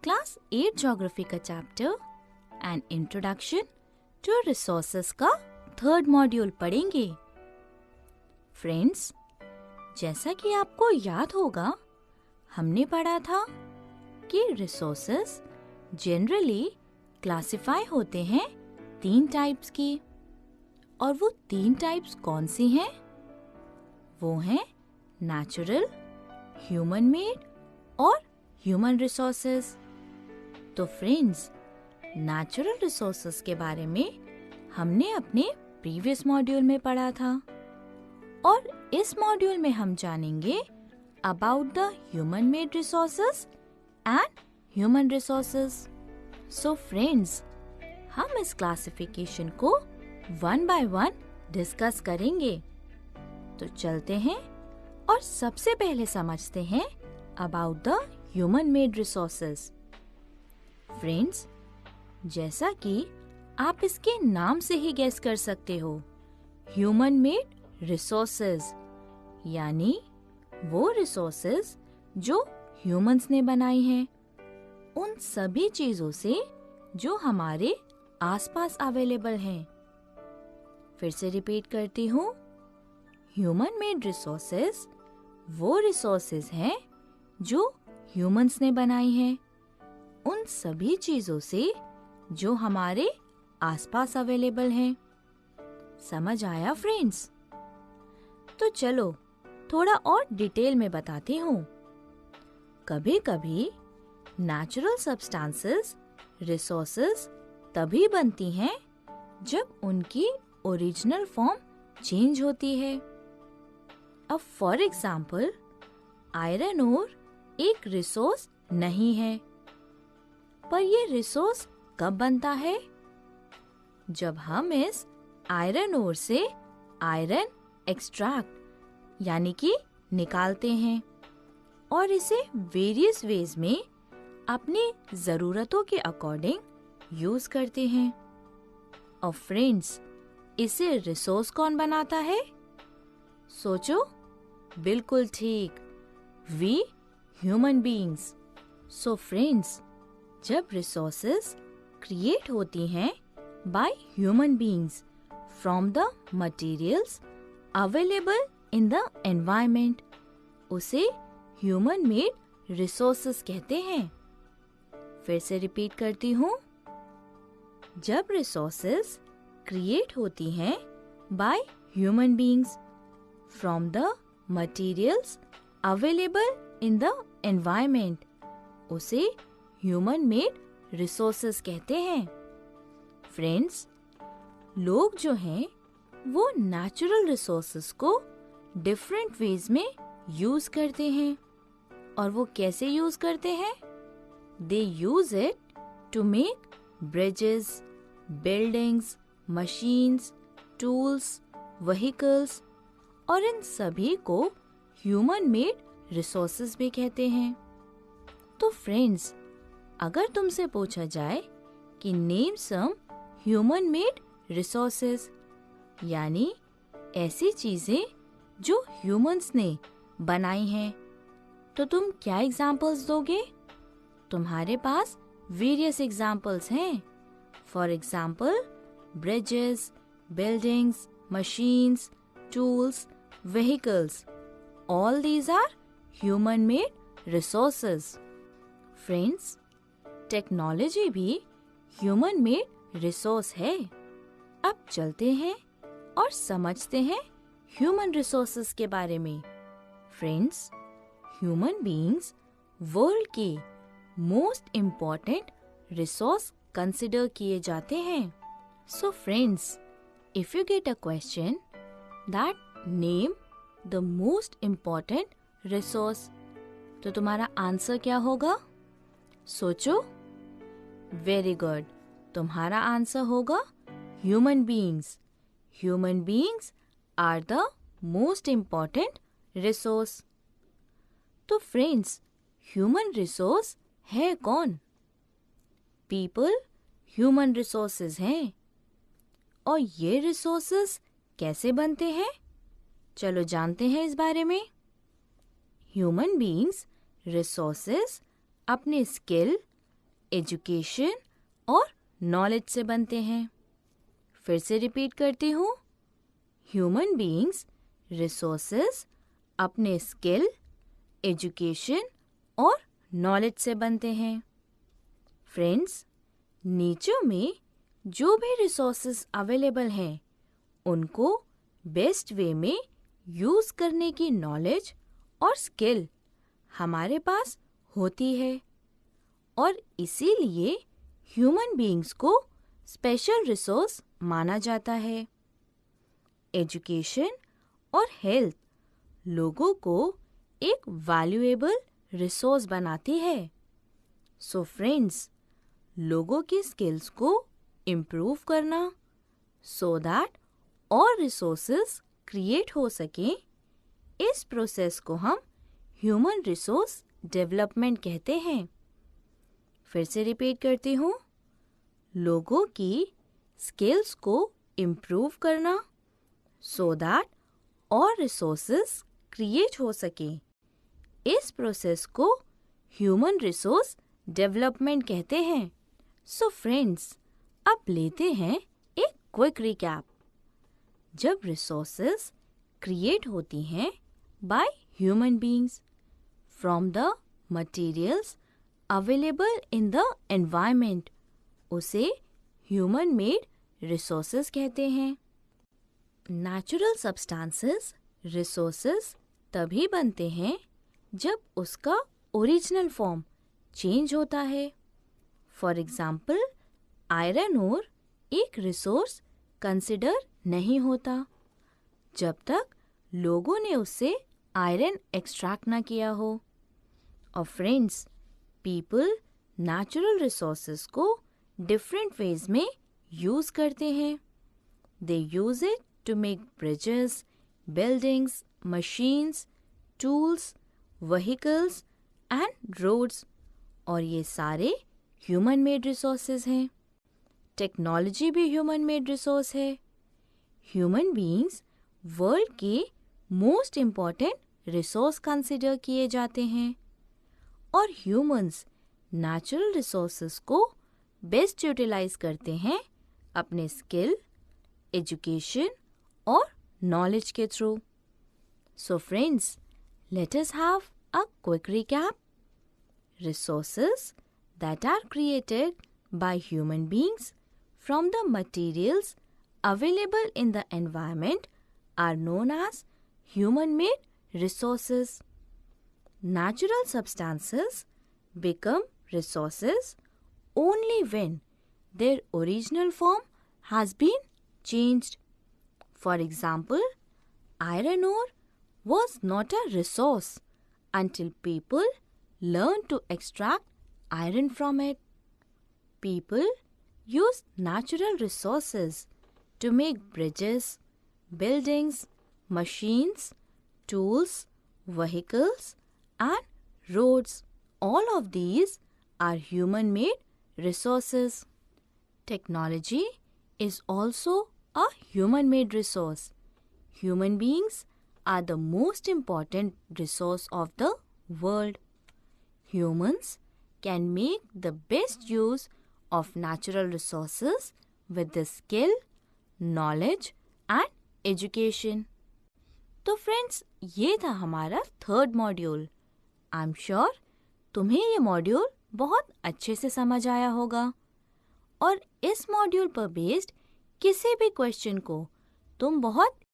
Class 8 geography का chapter and introduction to resources का third module पढ़ेंगे। फ्रेंड्स, जैसा कि आपको याद होगा, हमने पढ़ा था कि रिसोर्सेज जनरली क्लासिफाई होते हैं 3 टाइप्स की, और वो 3 टाइप्स कौन सी हैं? वो हैं नेचुरल, ह्यूमन मेड और ह्यूमन रिसोर्सेज। तो फ्रेंड्स, नेचुरल रिसोर्सेज के बारे में हमने अपने प्रीवियस मॉड्यूल में पढ़ा था, और इस मॉड्यूल में हम जानेंगे about the human made resources and human resources. So friends, हम इस क्लासिफिकेशन को 1 बाय 1 डिस्कस करेंगे। तो चलते हैं और सबसे पहले समझते हैं about the human made resources. Friends, जैसा कि आप इसके नाम से ही गेस कर सकते हो, ह्यूमन मेड रिसोर्सेज यानी वो रिसोर्सेज जो ह्यूमंस ने बनाई हैं, उन सभी चीजों से जो हमारे आसपास अवेलेबल हैं। फिर से रिपीट करती हूँ, ह्यूमन मेड रिसोर्सेज वो रिसोर्सेज हैं जो ह्यूमंस ने बनाई हैं, उन सभी चीजों से जो हमारे आसपास अवेलेबल हैं। समझ आया फ्रेंड्स? तो चलो थोड़ा और डिटेल में बताती हूँ। कभी कभी नेचुरल सब्सटेंसेस रिसोर्सेज तभी बनती हैं जब उनकी ओरिजिनल फॉर्म चेंज होती है। अब फॉर एग्जाम्पल, आयरन ओर एक रिसोर्स नहीं है, पर ये रिसोर्स कब बनता है? जब हम इस आयरन ओर से आयरन एक्सट्रैक्ट यानी कि निकालते हैं और इसे वेरियस वेज में अपनी जरूरतों के अकॉर्डिंग यूज करते हैं। और फ्रेंड्स, इसे रिसोर्स कौन बनाता है? सोचो, बिल्कुल ठीक, we human beings. So friends, जब रिसोर्सेज क्रिएट होती हैं by human beings from the materials available in the environment, उसे ह्यूमन मेड रिसोर्सेज कहते हैं। फिर से रिपीट करती हूँ, जब रिसोर्सेज क्रिएट होती हैं by human beings from the materials available in the environment, उसे ह्यूमन मेड रिसोर्सेज कहते हैं। फ्रेंड्स, लोग जो हैं वो नेचुरल रिसोर्सेज को डिफरेंट वेज में यूज करते हैं। और वो कैसे यूज करते हैं? They use it to make bridges, buildings, machines, tools, vehicles, और इन सभी को ह्यूमन मेड रिसोर्सेज भी कहते हैं। तो फ्रेंड्स, अगर तुमसे पूछा जाए कि name some human made resources यानी ऐसी चीजें जो ह्यूमंस ने बनाई हैं, तो तुम क्या एग्जाम्पल्स दोगे? तुम्हारे पास वेरियस एग्जाम्पल्स हैं। For example, bridges, buildings, machines, tools, vehicles. All these are human-made resources. Friends, technology भी human-made resource है। अब चलते हैं और समझते हैं human resources के बारे में। Friends, human beings वर्ल्ड के most important resource consider किए जाते हैं। So friends, if you get a question that name the most important resource, तो तुम्हारा आंसर क्या होगा? सोचो। वेरी गुड, तुम्हारा आंसर होगा human beings. Human beings are the most important resource. तो फ्रेंड्स, ह्यूमन रिसोर्स है कौन? पीपल ह्यूमन रिसोर्सेज हैं। और ये रिसोर्सेज कैसे बनते हैं? चलो जानते हैं इस बारे में। ह्यूमन बीइंग्स रिसोर्सेज अपने स्किल, एजुकेशन और नॉलेज से बनते हैं। फिर से रिपीट करती हूँ, ह्यूमन बीइंग्स रिसोर्सेज अपने स्किल, एजुकेशन और नॉलेज से बनते हैं। फ्रेंड्स, नेचर में जो भी रिसोर्सेज अवेलेबल हैं उनको बेस्ट वे में यूज़ करने की नॉलेज और स्किल हमारे पास होती है और इसीलिए ह्यूमन बीइंग्स को स्पेशल रिसोर्स माना जाता है। एजुकेशन और हेल्थ लोगों को एक वैल्यूएबल रिसोर्स बनाती है। सो फ्रेंड्स, लोगों की स्किल्स को इम्प्रूव करना सो दैट और रिसोर्सेज क्रिएट हो सकें, इस प्रोसेस को हम ह्यूमन रिसोर्स डेवलपमेंट कहते हैं। फिर से रिपीट करती हूँ, लोगों की स्किल्स को इम्प्रूव करना सो दैट और रिसोर्सेज क्रिएट हो सके, इस प्रोसेस को ह्यूमन रिसोर्स डेवलपमेंट कहते हैं। सो फ्रेंड्स, अब लेते हैं एक क्विक रिकैप। जब रिसोर्सेज क्रिएट होती हैं by human beings from the materials available in the environment, उसे ह्यूमन मेड रिसोर्सेज कहते हैं। नेचुरल सब्सटेंसेस रिसोर्सेज तभी बनते हैं जब उसका ओरिजिनल फॉर्म चेंज होता है। फॉर एग्जाम्पल, आयरन ओर एक रिसोर्स कंसिडर नहीं होता जब तक लोगों ने उससे आयरन एक्सट्रैक्ट ना किया हो। और फ्रेंड्स, पीपल नेचुरल रिसोर्सेज को डिफरेंट वेज में यूज़ करते हैं। They use it to make bridges, buildings, machines, tools, vehicles and roads, और ये सारे ह्यूमन मेड रिसोर्सेज हैं। टेक्नोलॉजी भी ह्यूमन मेड रिसोर्स है। ह्यूमन बीइंग्स वर्ल्ड के मोस्ट इम्पॉर्टेंट रिसोर्स कंसिडर किए जाते हैं और ह्यूमंस नेचुरल रिसोर्सेज को बेस्ट यूटिलाइज करते हैं अपने स्किल, एजुकेशन और नॉलेज के थ्रू। So friends, let us have a quick recap. Resources that are created by human beings from the materials available in the environment are known as human-made resources. Natural substances become resources only when their original form has been changed. For example, iron ore was not a resource until people learn to extract iron from it. People use natural resources to make bridges, buildings, machines, tools, vehicles, and roads. All of these are human-made resources. Technology is also a human-made resource. Human beings are the most important resource of the world. Humans can make the best use of natural resources with the skill, knowledge and education. तो friends, ये था हमारा third module. I am sure तुम्हें ये module बहुत अच्छे से समझ आया होगा और इस मॉड्यूल पर बेस्ड किसी भी क्वेश्चन को तुम बहुत